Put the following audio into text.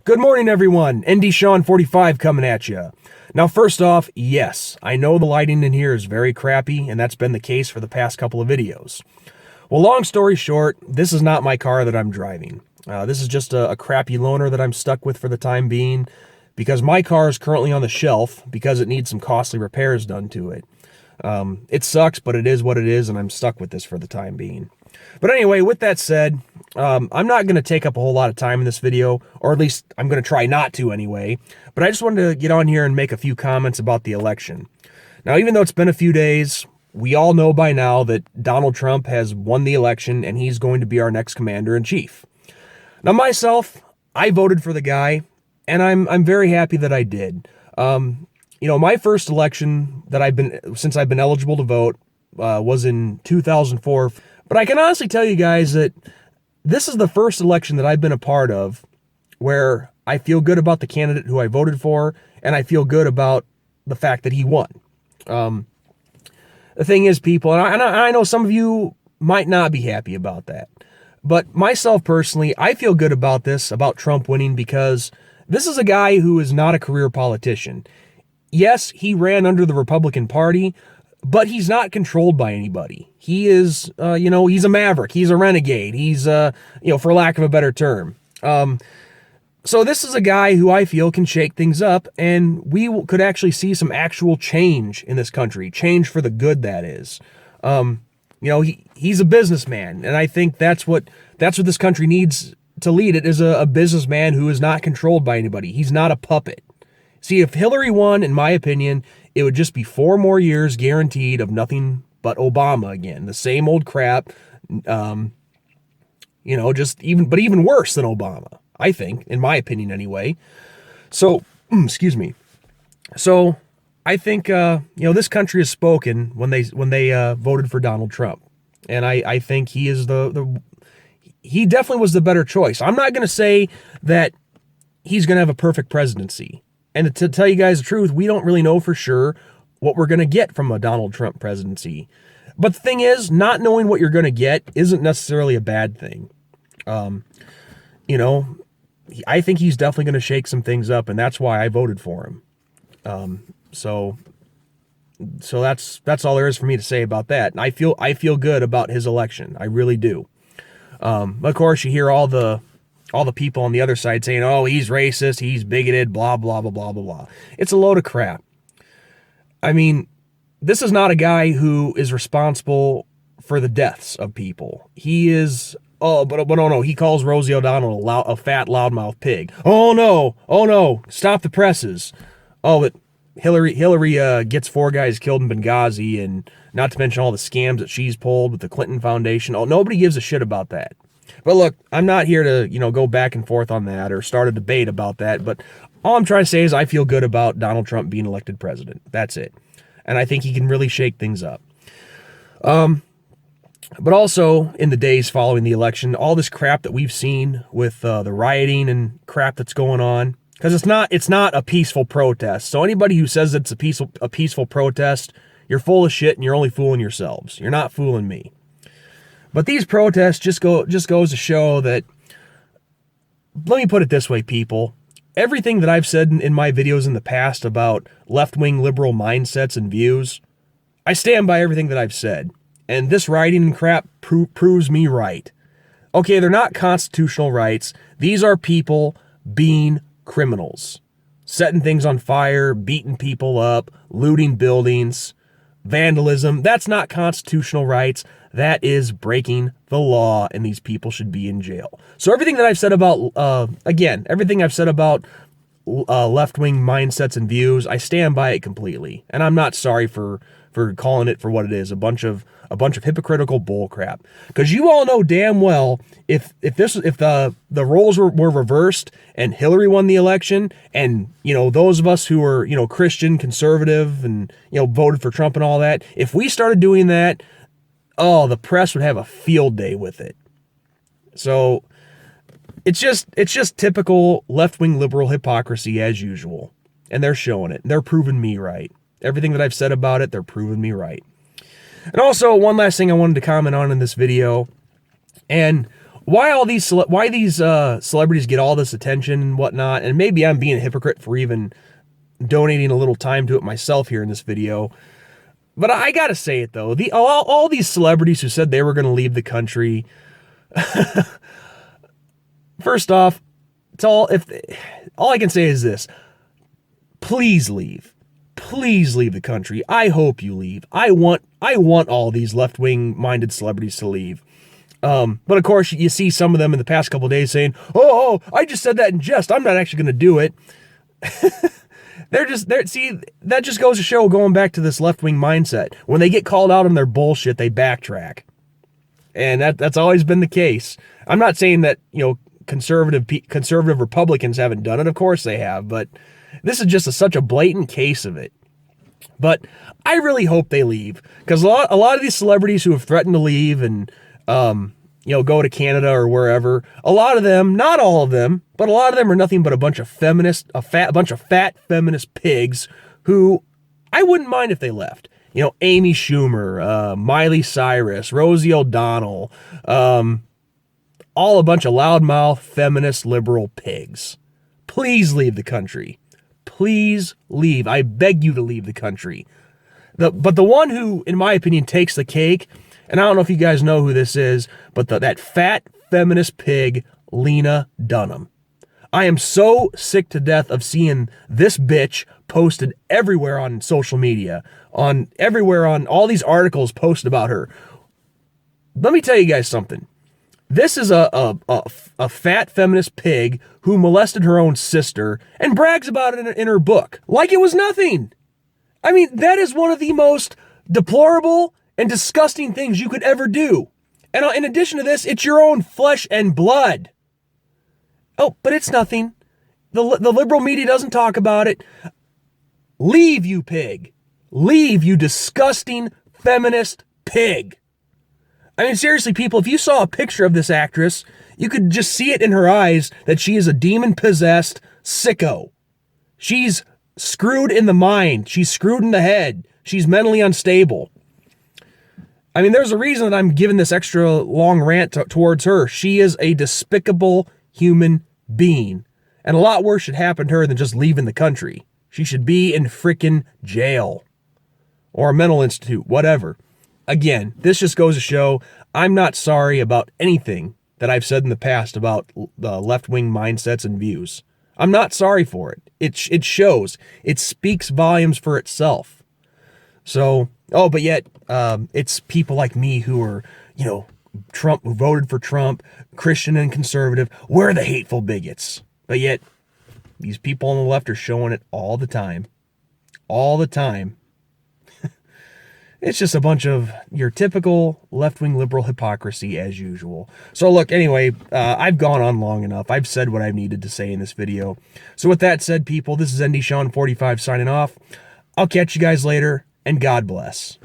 Good morning, everyone. ND Sean 45 coming at you. Now, first off, yes, I know the lighting in here is very crappy, and that's been the case for the past couple of videos. Well, long story short, this is not my car that I'm driving. This is just a crappy loaner that I'm stuck with for the time being, because my car is currently on the shelf because it needs some costly repairs done to it. It sucks, but it is what it is, and I'm stuck with this for the time being. But anyway, with that said, I'm not going to take up a whole lot of time in this video, or at least I'm going to try not to anyway, but I just wanted to get on here and make a few comments about the election. Now, even though it's been a few days, we all know by now that Donald Trump has won the election and he's going to be our next commander-in-chief. Now, myself, I voted for the guy, and I'm very happy that I did. My first election that since I've been eligible to vote was in 2004. But I can honestly tell you guys that this is the first election that I've been a part of where I feel good about the candidate who I voted for, and I feel good about the fact that he won. The thing is, people, and I know some of you might not be happy about that, but myself personally, I feel good about this, about Trump winning, because this is a guy who is not a career politician. Yes, he ran under the Republican Party, but he's not controlled by anybody. He is, he's a maverick. He's a renegade. He's, for lack of a better term. So this is a guy who I feel can shake things up, and we could actually see some actual change in this country. Change for the good, that is. He's a businessman, and I think that's what this country needs to lead. It is a businessman who is not controlled by anybody. He's not a puppet. See, if Hillary won, in my opinion, it would just be 4 more years guaranteed of nothing but Obama again. The same old crap, even worse than Obama, I think, in my opinion anyway. So, excuse me. So, I think, this country has spoken when they voted for Donald Trump. And I think he is he definitely was the better choice. I'm not going to say that he's going to have a perfect presidency. And to tell you guys the truth, we don't really know for sure what we're going to get from a Donald Trump presidency. But the thing is, not knowing what you're going to get isn't necessarily a bad thing. I think he's definitely going to shake some things up, and that's why I voted for him. So that's all there is for me to say about that. And I feel good about his election. I really do. Of course, you hear all the people on the other side saying, oh, he's racist, he's bigoted, blah, blah, blah, blah, blah, blah. It's a load of crap. I mean, this is not a guy who is responsible for the deaths of people. He is, no, he calls Rosie O'Donnell a fat, loudmouth pig. Oh no, stop the presses. Oh, but Hillary gets 4 guys killed in Benghazi, and not to mention all the scams that she's pulled with the Clinton Foundation. Oh, nobody gives a shit about that. But look, I'm not here to, go back and forth on that or start a debate about that. But all I'm trying to say is I feel good about Donald Trump being elected president. That's it. And I think he can really shake things up. But also, in the days following the election, all this crap that we've seen with the rioting and crap that's going on, because it's not a peaceful protest. So anybody who says it's a peaceful protest, you're full of shit and you're only fooling yourselves. You're not fooling me. But these protests just goes to show that, let me put it this way, people. Everything that I've said in my videos in the past about left-wing liberal mindsets and views, I stand by everything that I've said. And this rioting and crap proves me right. Okay, they're not constitutional rights. These are people being criminals. Setting things on fire, beating people up, looting buildings, vandalism. That's not constitutional rights. That is breaking the law, and these people should be in jail. So everything that I've said about, everything I've said about left-wing mindsets and views, I stand by it completely. And I'm not sorry for calling it for what it is, a bunch of hypocritical bullcrap. Because you all know damn well if the roles were reversed and Hillary won the election, and those of us who are Christian, conservative, and voted for Trump and all that, if we started doing that, oh, the press would have a field day with it. So it's just typical left-wing liberal hypocrisy as usual. And they're showing it. They're proving me right. Everything that I've said about it, they're proving me right. And also, one last thing I wanted to comment on in this video, and why these celebrities get all this attention and whatnot, and maybe I'm being a hypocrite for even donating a little time to it myself here in this video. But I gotta say it though, all these celebrities who said they were going to leave the country, first off, all I can say is this: please leave. Please leave the country. I hope you leave. I want all these left-wing minded celebrities to leave. But of course, you see some of them in the past couple of days saying, "Oh, I just said that in jest. I'm not actually going to do it." See, that just goes to show, going back to this left-wing mindset. When they get called out on their bullshit, they backtrack. And that's always been the case. I'm not saying that, conservative Republicans haven't done it. Of course they have, but this is just such a blatant case of it. But I really hope they leave, because a lot of these celebrities who have threatened to leave and go to Canada or wherever, a lot of them, not all of them, but a lot of them are nothing but a bunch of fat feminist pigs who I wouldn't mind if they left. Amy Schumer, Miley Cyrus, Rosie O'Donnell, all a bunch of loudmouth feminist liberal pigs. Please leave the country. Please leave. I beg you to leave the country. But the one who, in my opinion, takes the cake, and I don't know if you guys know who this is, but that fat feminist pig, Lena Dunham. I am so sick to death of seeing this bitch posted everywhere on social media, everywhere on all these articles posted about her. Let me tell you guys something. This is a fat feminist pig who molested her own sister and brags about it in her book like it was nothing. I mean, that is one of the most deplorable and disgusting things you could ever do. And in addition to this, it's your own flesh and blood. Oh, but it's nothing. The liberal media doesn't talk about it. Leave, you pig. Leave, you disgusting feminist pig. I mean, seriously, people, if you saw a picture of this actress, you could just see it in her eyes that she is a demon-possessed sicko. She's screwed in the mind. She's screwed in the head. She's mentally unstable. I mean, there's a reason that I'm giving this extra long rant towards her. She is a despicable human being. And a lot worse should happen to her than just leaving the country. She should be in frickin' jail. Or a mental institute, whatever. Again, this just goes to show I'm not sorry about anything that I've said in the past about the left-wing mindsets and views. I'm not sorry for it. It shows. It speaks volumes for itself. So, but yet, it's people like me who are, who voted for Trump, Christian and conservative. We're the hateful bigots. But yet, these people on the left are showing it all the time. All the time. It's just a bunch of your typical left-wing liberal hypocrisy as usual. So look, anyway, I've gone on long enough. I've said what I've needed to say in this video. So with that said, people, this is ND Sean 45 signing off. I'll catch you guys later, and God bless.